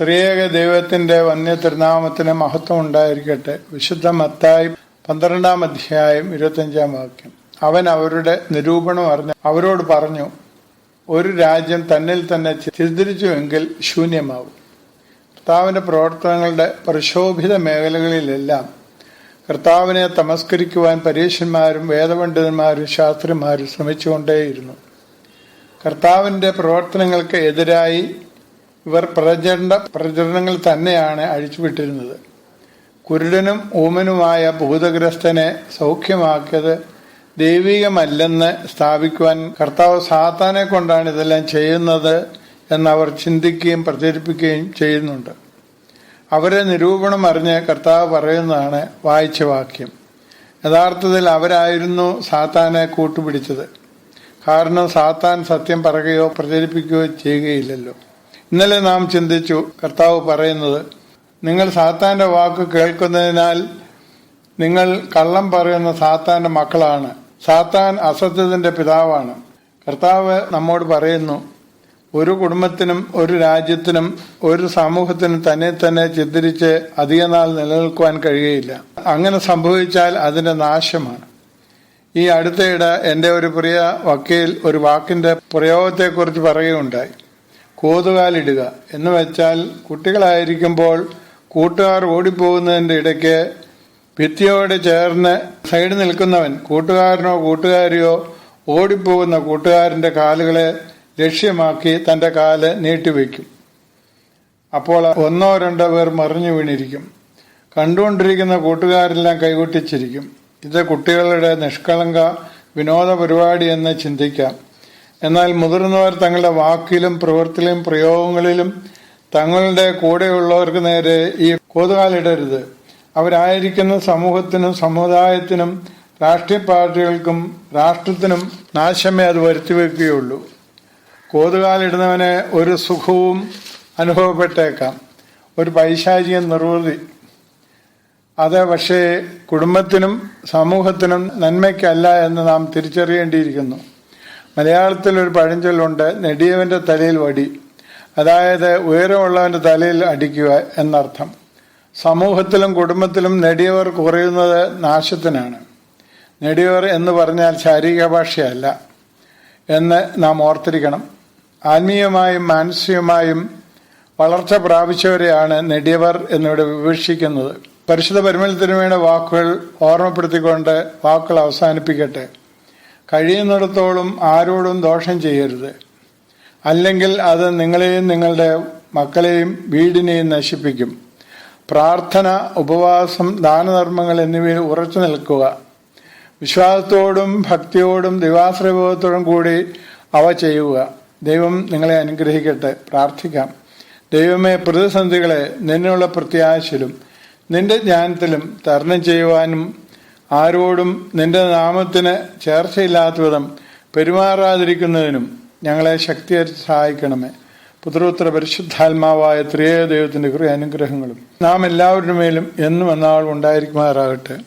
ത്രിയേക ദൈവത്തിന്റെ വന്യ തിരുനാമത്തിന് മഹത്വം ഉണ്ടായിരിക്കട്ടെ. വിശുദ്ധ മത്തായി 12 അധ്യായം 25 വാക്യം. അവൻ അവരുടെ നിരൂപണം അറിഞ്ഞ് അവരോട് പറഞ്ഞു, ഒരു രാജ്യം തന്നിൽ തന്നെ ഛിദ്രിച്ചുവെങ്കിൽ ശൂന്യമാവും. കർത്താവിന്റെ പ്രവർത്തനങ്ങളുടെ പ്രശോഭിത മേഖലകളിലെല്ലാം കർത്താവിനെ തമസ്കരിക്കുവാൻ പരീശന്മാരും വേദപണ്ഡിതന്മാരും ശാസ്ത്രിമാരും ശ്രമിച്ചുകൊണ്ടേയിരുന്നു. കർത്താവിന്റെ പ്രവർത്തനങ്ങൾക്ക് എതിരായി ഇവർ പ്രചരണങ്ങൾ തന്നെയാണ് അഴിച്ചുവിട്ടിരുന്നത്. കുരുടനും ഊമനുമായ ഭൂതഗ്രസ്തനെ സൗഖ്യമാക്കിയത് ദൈവികമല്ലെന്ന് സ്ഥാപിക്കുവാൻ കർത്താവ് സാത്താനെ കൊണ്ടാണ് ഇതെല്ലാം ചെയ്യുന്നത് എന്നവർ ചിന്തിക്കുകയും പ്രചരിപ്പിക്കുകയും ചെയ്യുന്നുണ്ട്. അവരെ നിരൂപണം അറിഞ്ഞ് കർത്താവ് പറയുന്നതാണ് വായിച്ച വാക്യം. യഥാർത്ഥത്തിൽ അവരായിരുന്നു സാത്താനെ കൂട്ടുപിടിച്ചത്. കാരണം സാത്താൻ സത്യം പറയുകയോ പ്രചരിപ്പിക്കുകയോ ചെയ്യുകയില്ലല്ലോ. ഇന്നലെ നാം ചിന്തിച്ചു, കർത്താവ് പറയുന്നത്, നിങ്ങൾ സാത്താന്റെ വാക്ക് കേൾക്കുന്നതിനാൽ നിങ്ങൾ കള്ളം പറയുന്ന സാത്താന്റെ മക്കളാണ്. സാത്താൻ അസത്യത്തിന്റെ പിതാവാണ്. കർത്താവ് നമ്മോട് പറയുന്നു, ഒരു കുടുംബത്തിനും ഒരു രാജ്യത്തിനും ഒരു സമൂഹത്തിനും തന്നെ ചിത്രിച്ച് അധികനാൾ നിലനിൽക്കുവാൻ കഴിയുകയില്ല. അങ്ങനെ സംഭവിച്ചാൽ അതിന്റെ നാശമാണ്. ഈ അടുത്തയിടെ എൻ്റെ ഒരു പ്രിയ വക്കീൽ ഒരു വാക്കിന്റെ പ്രയോഗത്തെക്കുറിച്ച് പറയുകയുണ്ടായി. കോതുകാലിടുക എന്ന് വെച്ചാൽ കുട്ടികളായിരിക്കുമ്പോൾ കൂട്ടുകാർ ഓടിപ്പോകുന്നതിൻ്റെ ഇടയ്ക്ക് ഭിത്തിയോട് ചേർന്ന് സൈഡ് നിൽക്കുന്നവൻ കൂട്ടുകാരനോ കൂട്ടുകാരിയോ ഓടിപ്പോകുന്ന കൂട്ടുകാരൻ്റെ കാലുകളെ ലക്ഷ്യമാക്കി തൻ്റെ കാല് നീട്ടിവെക്കും. അപ്പോൾ 1-2 പേർ മറിഞ്ഞു വീണിരിക്കും. കണ്ടുകൊണ്ടിരിക്കുന്ന കൂട്ടുകാരെല്ലാം കൈകൊട്ടിച്ചിരിക്കും. ഇത് കുട്ടികളുടെ നിഷ്കളങ്ക വിനോദ പരിപാടി എന്ന് ചിന്തിക്കാം. എന്നാൽ മുതിർന്നവർ തങ്ങളുടെ വാക്കിലും പ്രവൃത്തിയിലും പ്രയോഗങ്ങളിലും തങ്ങളുടെ കൂടെയുള്ളവർക്ക് നേരെ ഈ കോതുകാലിടരുത്. അവരായിരിക്കുന്ന സമൂഹത്തിനും സമുദായത്തിനും രാഷ്ട്രീയ പാർട്ടികൾക്കും രാഷ്ട്രത്തിനും നാശമേ അത് വരുത്തിവെക്കുകയുള്ളൂ. കോതുകാലിടുന്നവന് ഒരു സുഖവും അനുഭവപ്പെട്ടേക്കാം, ഒരു പൈശാചിക നിർവൃതി. അത് പക്ഷേ കുടുംബത്തിനും സമൂഹത്തിനും നന്മയ്ക്കല്ല എന്ന് നാം തിരിച്ചറിയേണ്ടിയിരിക്കുന്നു. മലയാളത്തിൽ ഒരു പഴഞ്ചൊല്ലുണ്ട്, നെടിയവന്റെ തലയിൽ വടി. അതായത് ഉയരമുള്ളവന്റെ തലയിൽ അടിക്കുക എന്നർത്ഥം. സമൂഹത്തിലും കുടുംബത്തിലും നെടിയവർ കുറയുന്നത് നാശത്തിനാണ്. നെടിയവർ എന്ന് പറഞ്ഞാൽ ശാരീരിക ഭാഷയല്ല എന്ന് നാം ഓർത്തിരിക്കണം. ആത്മീയമായും മാനസികമായും വളർച്ച പ്രാപിച്ചവരെയാണ് നെടിയവർ എന്നിവിടെ വിവക്ഷിക്കുന്നത്. പരിശുദ്ധ പരിമളത്തിനുവേണ്ട വാക്കുകൾ ഓർമ്മപ്പെടുത്തിക്കൊണ്ട് വാക്കുകൾ അവസാനിപ്പിക്കട്ടെ. കഴിയുന്നിടത്തോളം ആരോടും ദോഷം ചെയ്യരുത്, അല്ലെങ്കിൽ അത് നിങ്ങളെയും നിങ്ങളുടെ മക്കളെയും വീടിനെയും നശിപ്പിക്കും. പ്രാർത്ഥന, ഉപവാസം, ദാനധർമ്മങ്ങൾ എന്നിവയിൽ ഉറച്ചു നിൽക്കുക. വിശ്വാസത്തോടും ഭക്തിയോടും ദൈവാശ്രയബോധത്തോടും കൂടി അവ ചെയ്യുക. ദൈവം നിങ്ങളെ അനുഗ്രഹിക്കട്ടെ. പ്രാർത്ഥിക്കാം. ദൈവമേ, പ്രതിസന്ധികളെ നിന്നുള്ള പ്രത്യാശയിലും നിന്റെ ജ്ഞാനത്തിലും തരണം ചെയ്യുവാനും ആരോടും നിന്റെ നാമത്തിന് ചേർച്ചയില്ലാത്ത വിധം പെരുമാറാതിരിക്കുന്നതിനും ഞങ്ങളെ ശക്തിയായി സഹായിക്കണമേ. പുത്രപുത്ര പരിശുദ്ധാത്മാവായ ത്രിയേക ദൈവത്തിന്റെ കൃപ അനുഗ്രഹങ്ങളും നാം എല്ലാവരുടെ മേലും എന്നും എന്നാളും ഉണ്ടായിരിക്കുമാറാകട്ടെ.